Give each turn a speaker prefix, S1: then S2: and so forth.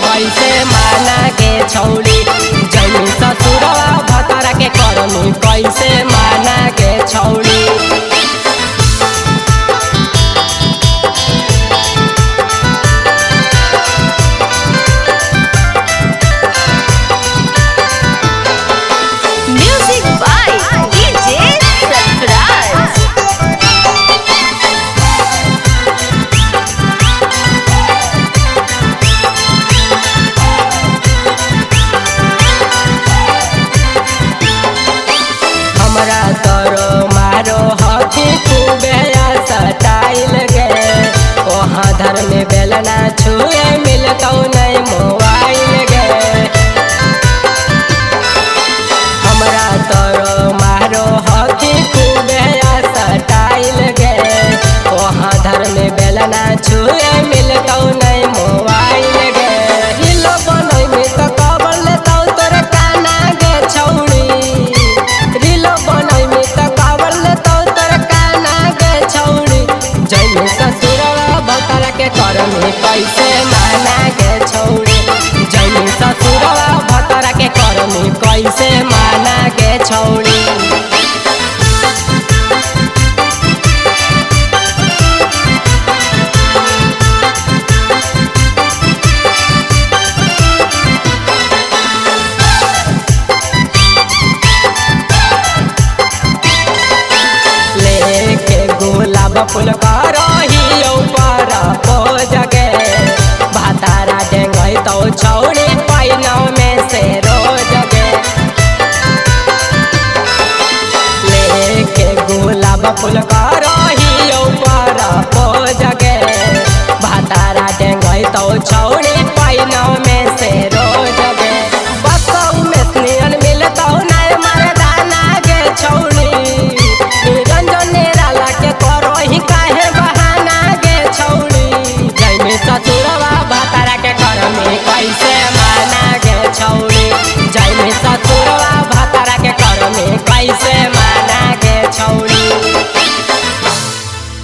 S1: कैसे माना के छौड़ी जमी ससुरवा भतरा के करनी कैसे माना के छौड़ी।
S2: Music by DJ Sarfraz।
S1: हमरा तोरो मारो हकी खूबे सटाइल गे वहाँ धर में बेलना छुए मिलतौ नहीं मोबाइल गे। हमरा तोरो मारो हकी खूबे सटाइल गे वहाँ धर में बेलना छुए मिलतौ नहीं मोबाइल गे। हिलो बनई में तो कबर लेतौ तोरे काना गे छौड़ी रीलो बनई में तो कबर लेतौ तोरे काना गे छौड़ी जमी ससुरवा भतरा के करनी कैसे माना के छौड़ी जमी ससुरवा भतरा के करनी कैसे माना के छौड़ी। लेके गुलाब फूल करही ऊपर पोज गे भातारा डेंगई तो छौड़ी पैनौ में से रोज गे। लेके गुलाब फूल करही ऊपर पोज गे भातारा डेंगई तो छौड़ी